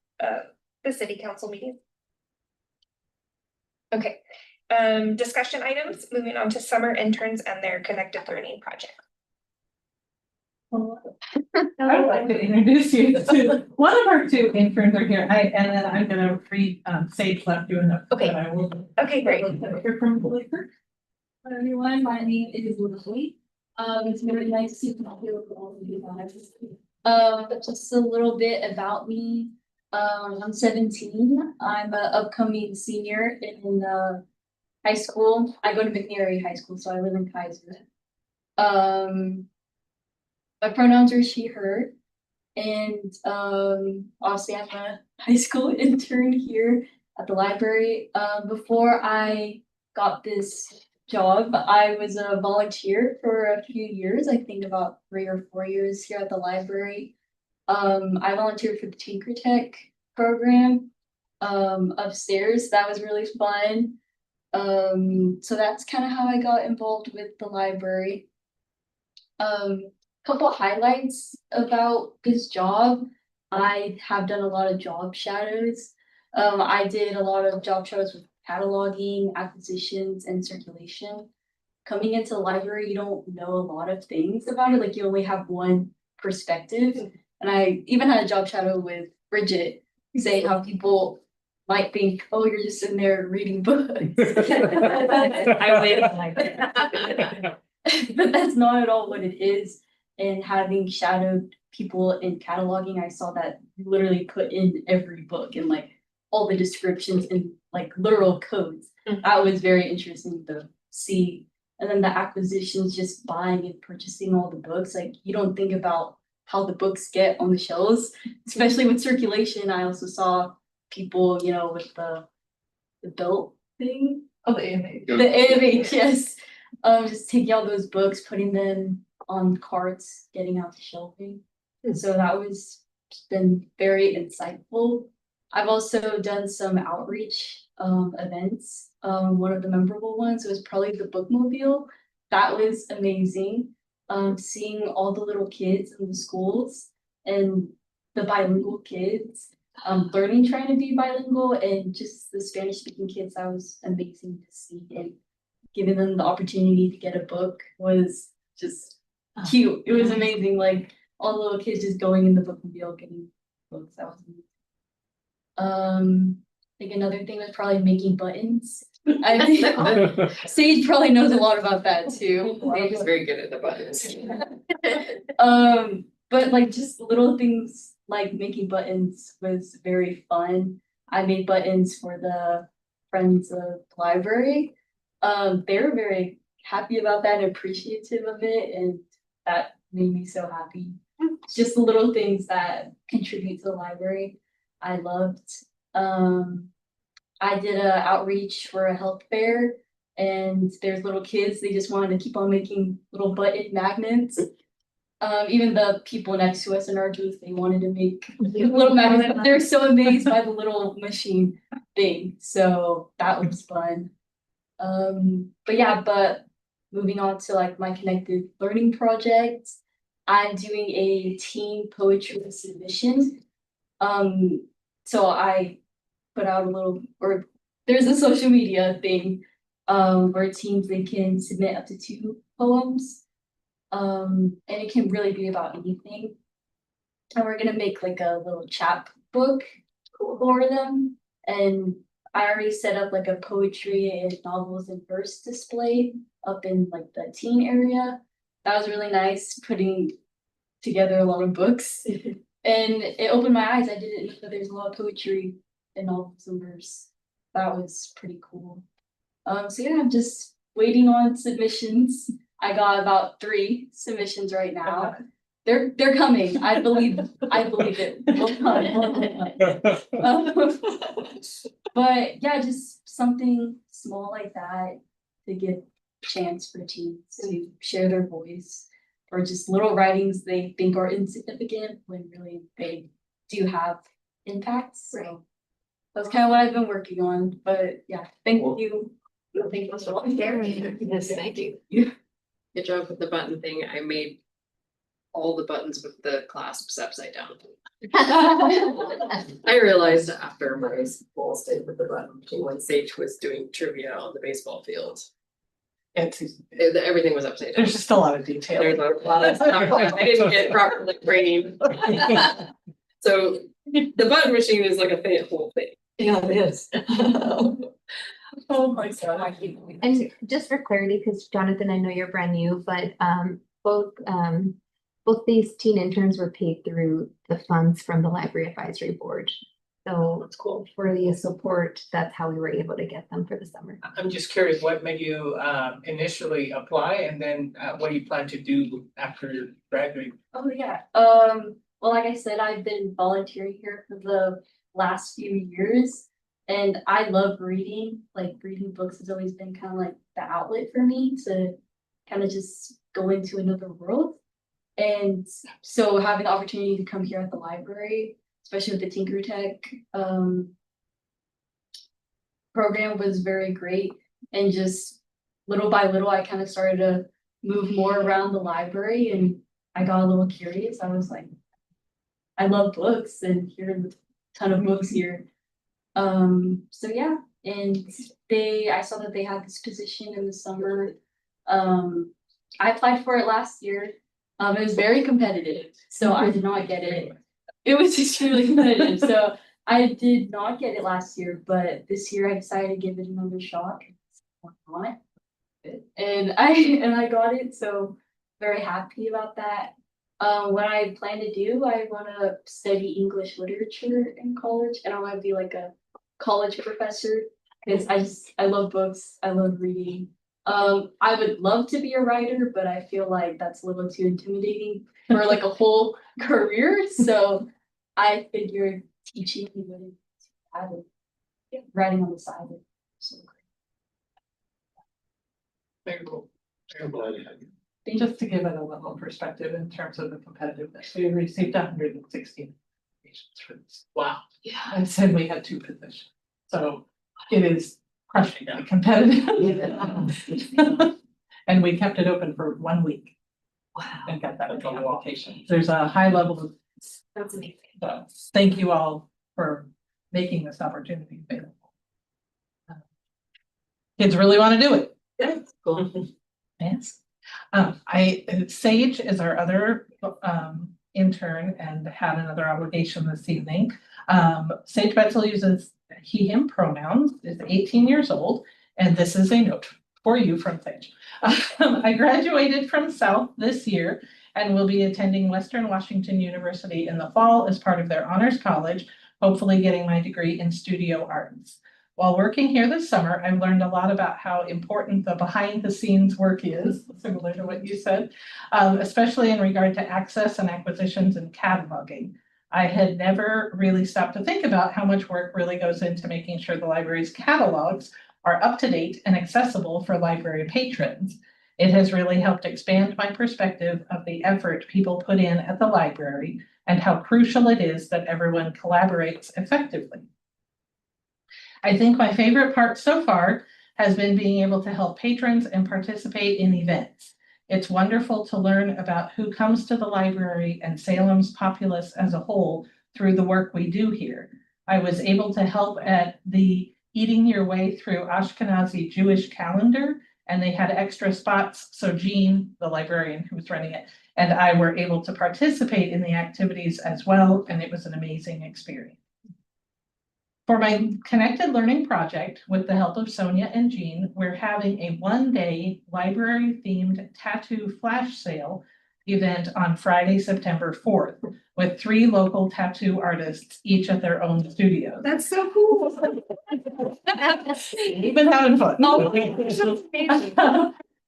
the city council meeting? Okay, discussion items, moving on to summer interns and their connected learning project. I would like to introduce you to, one of our two interns are here, and then I'm gonna read, Sage left you enough. Okay. I will. Okay, great. Hear from Blake. Hi everyone, my name is Lily. It's very nice to be here with all of you guys. Just a little bit about me. I'm 17. I'm an upcoming senior in high school. I go to McNairy High School, so I live in Kaiser. My pronouns are she, her. And obviously I'm a high school intern here at the library. Before I got this job, I was a volunteer for a few years, I think about 3 or 4 years here at the library. I volunteered for the Tinker Tech program upstairs. That was really fun. So that's kind of how I got involved with the library. Couple highlights about this job. I have done a lot of job shadows. I did a lot of job shadows with cataloging, acquisitions, and circulation. Coming into the library, you don't know a lot of things about it, like you only have one perspective. And I even had a job shadow with Bridget, saying how people might think, oh, you're just sitting there reading books. I wish. But that's not at all what it is. And having shadowed people in cataloging, I saw that literally put in every book and like all the descriptions and like literal codes. That was very interesting to see. And then the acquisitions, just buying and purchasing all the books, like you don't think about how the books get on the shelves, especially with circulation. I also saw people, you know, with the belt thing. Oh, the AMA. The AMH, yes. Just taking all those books, putting them on carts, getting out to shelving. So that was been very insightful. I've also done some outreach events. One of the memorable ones was probably the bookmobile. That was amazing. Seeing all the little kids in the schools and the bilingual kids learning, trying to be bilingual, and just the Spanish speaking kids, that was amazing to see. And giving them the opportunity to get a book was just cute. It was amazing. Like all the little kids just going in the bookmobile getting books. That was amazing. I think another thing was probably making buttons. I think Sage probably knows a lot about that too. Sage is very good at the buttons. But like just little things like making buttons was very fun. I made buttons for the Friends of the Library. They were very happy about that and appreciative of it, and that made me so happy. It's just the little things that contribute to the library I loved. I did a outreach for a health fair, and there's little kids, they just wanted to keep on making little button magnets. Even the people next to us in our booth, they wanted to make little magnets. They're so amazed by the little machine thing. So that was fun. But moving on to like my connected learning project, I'm doing a teen poetry submission. So I put out a little, or there's a social media thing where teens, they can submit up to 2 poems. And it can really be about anything. And we're gonna make like a little chapbook for them. And I already set up like a poetry and novels and verse display up in like the teen area. That was really nice, putting together a lot of books. And it opened my eyes. I didn't know that there's a lot of poetry and novels and verse. That was pretty cool. So yeah, I'm just waiting on submissions. I got about 3 submissions right now. They're coming. I believe it will come. But yeah, just something small like that to give a chance for teens to share their voice, or just little writings they think are insignificant when really they do have impacts. So that's kind of what I've been working on. But yeah, thank you. Thank you so much. Yes, thank you. Good job with the button thing. I made all the buttons with the clasps upside down. I realized after my school stayed with the button when Sage was doing trivia on the baseball field. Everything was upside down. There's just a lot of detail. There's a lot of stuff. I didn't get properly trained. So the button machine is like a whole thing. Yeah, it is. Oh my God. And just for clarity, because Jonathan, I know you're brand new, but both these teen interns were paid through the funds from the Library Advisory Board. So That's cool. for the support, that's how we were able to get them for the summer. I'm just curious, what made you initially apply, and then what do you plan to do after you graduate? Oh yeah. Well, like I said, I've been volunteering here for the last few years, and I love reading. Like reading books has always been kind of like the outlet for me to kind of just go into another world. And so having the opportunity to come here at the library, especially with the Tinker Tech program, was very great. And just little by little, I kind of started to move more around the library, and I got a little curious. I was like, I love books, and here's a ton of books here. So yeah, and I saw that they had this position in the summer. I applied for it last year. It was very competitive, so I did not get it. It was extremely competitive, so I did not get it last year, but this year I decided to give it another shot. Why not? And I got it, so very happy about that. What I plan to do, I want to study English literature in college, and I want to be like a college professor, because I love books, I love reading. I would love to be a writer, but I feel like that's a little too intimidating for like a whole career. So I figured teaching would add it, writing on the side. So Very cool. Just to give it a little perspective in terms of the competitiveness, we received 116 applications for this. Wow. yeah. And said we had 2 positions. So it is crushingly competitive. And we kept it open for 1 week Wow. and got that application. There's a high level of, That's amazing. so thank you all for making this opportunity available. Kids really want to do it. Yeah, cool. Yes. Sage is our other intern and had another obligation this evening. Sage Betzel uses he, him pronouns, is 18 years old, and this is a note for you from Sage. I graduated from South this year and will be attending Western Washington University in the fall as part of their honors college, hopefully getting my degree in studio arts. While working here this summer, I've learned a lot about how important the behind the scenes work is, similar to what you said, especially in regard to access and acquisitions and cataloging. I had never really stopped to think about how much work really goes into making sure the library's catalogs are up to date and accessible for library patrons. It has really helped expand my perspective of the effort people put in at the library and how crucial it is that everyone collaborates effectively. I think my favorite part so far has been being able to help patrons and participate in events. It's wonderful to learn about who comes to the library and Salem's populace as a whole through the work we do here. I was able to help at the Eating Your Way Through Ashkenazi Jewish calendar, and they had extra spots. So Jean, the librarian who was running it, and I were able to participate in the activities as well, and it was an amazing experience. For my Connected Learning project, with the help of Sonia and Jean, we're having a one-day library-themed tattoo flash sale event on Friday, September 4th, with 3 local tattoo artists, each at their own studio. That's so cool. We've been having fun.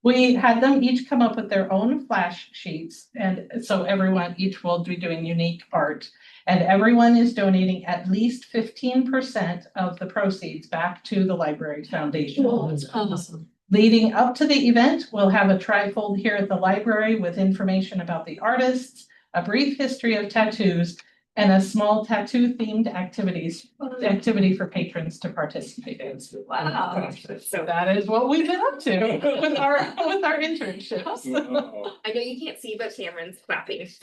We had them each come up with their own flash sheets, and so everyone, each will be doing unique art. And everyone is donating at least 15% of the proceeds back to the Library Foundation. Oh, that's awesome. Leading up to the event, we'll have a trifold here at the library with information about the artists, a brief history of tattoos, and a small tattoo-themed activity for patrons to participate in. Wow. So that is what we've been up to with our internships. I know you can't see, but Cameron's clapping. It's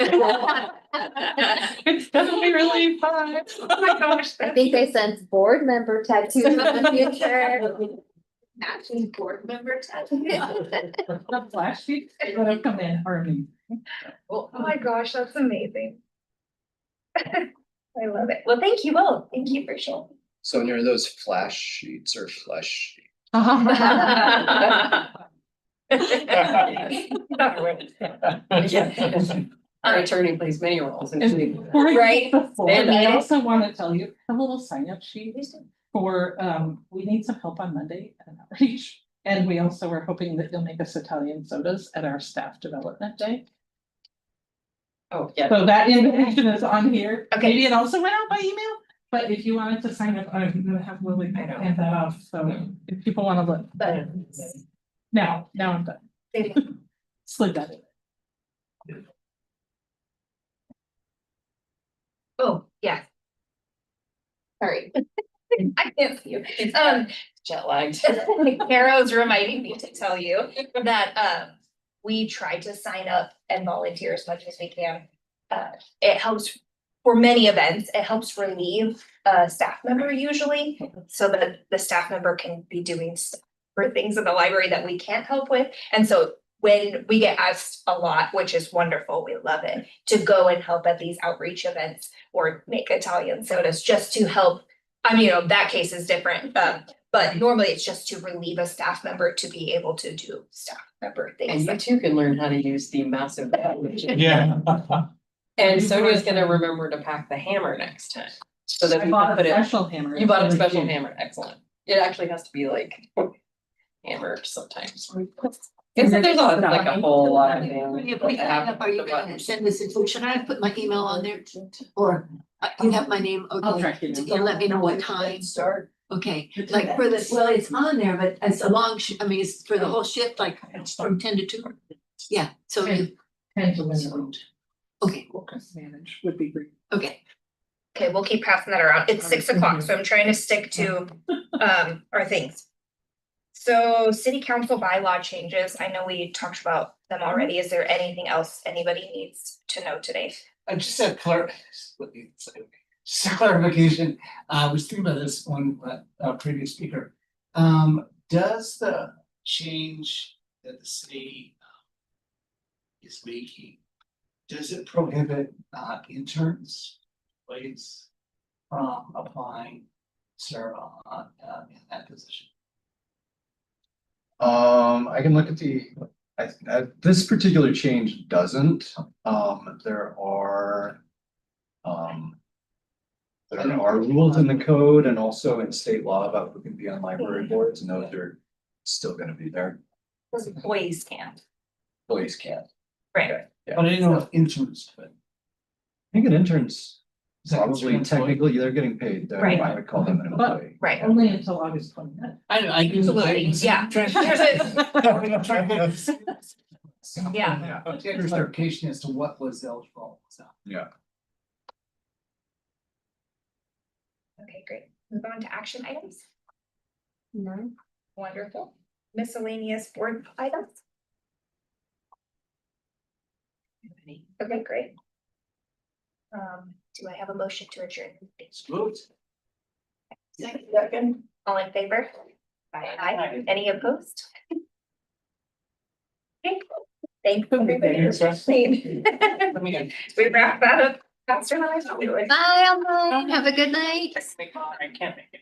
gonna be really fun. Oh my gosh. I think they sense board member tattoos in the future. Matching board member tattoos. The flash sheets that have come in are amazing. Oh my gosh, that's amazing. I love it. Well, thank you both. Thank you for sharing. So are those flash sheets or flesh sheets? Our attorney plays many roles. Right. And I also want to tell you, a little sign up sheet for, we need some help on Monday at an outreach. And we also are hoping that you'll make us Italian sodas at our staff development day. Oh, yeah. So that invitation is on here. Okay. Maybe it also went out by email, but if you wanted to sign up, I'm gonna have Lily hand that off. So if people want to look. Now I'm done. Slid that in. Oh, yeah. Sorry. I can't see you. Jet lagged. Carol's reminding me to tell you that we try to sign up and volunteer as much as we can. It helps for many events. It helps relieve a staff member usually, so that the staff member can be doing stuff for things in the library that we can't help with. And so when we get asked a lot, which is wonderful, we love it, to go and help at these outreach events or make Italian sodas just to help. I mean, that case is different, but normally it's just to relieve a staff member to be able to do staff member And things. you too can learn how to use the massive. Yeah. And Sonia's gonna remember to pack the hammer next time. So that I we bought can a put it, special hammer. you bought a It's really special cute. hammer, excellent. It actually has to be like, hammered sometimes. Cause there's like a whole lot of things. If we sign up, are you gonna send this in, should I have put my email on there? Or you have my name, okay, you let me know what time. Start. Okay, like for the, well, it's on there, but it's a long, I mean, it's for the whole shift, like from 10 to 2. Yeah, so you, 10 to 11. okay, Manage would be great. okay. Okay, we'll keep passing that around. It's 6 o'clock, so I'm trying to stick to our things. So city council bylaw changes. I know we talked about them already. Is there anything else anybody needs to know today? I just have just a clarification. I was thinking about this one, previous speaker. Does the change that the city is making, does it prohibit interns, employees from applying, serve on in that position? I can look at this particular change doesn't, there are rules in the code and also in state law about who can be on library boards, and those are still gonna be there. Those employees can't. Employees can't. Right. Yeah. But I didn't know if interns could. I think an intern's Is that probably considered employee? technically, they're getting paid, Right. I would call them an But- employee. Right. Only until August 29th. I know, I do. Absolutely, yeah. Yeah. There's clarification as to what was eligible, so. Yeah. Okay, great. Move on to action items. None. Wonderful. Miscellaneous board items. Okay, great. Do I have a motion to adjourn? Moved. Second. All in favor? Aye. Any opposed? Okay. Thank you, everybody. We wrap that up faster than I thought we would. Bye, Ellen. Have a good night. I can't make it.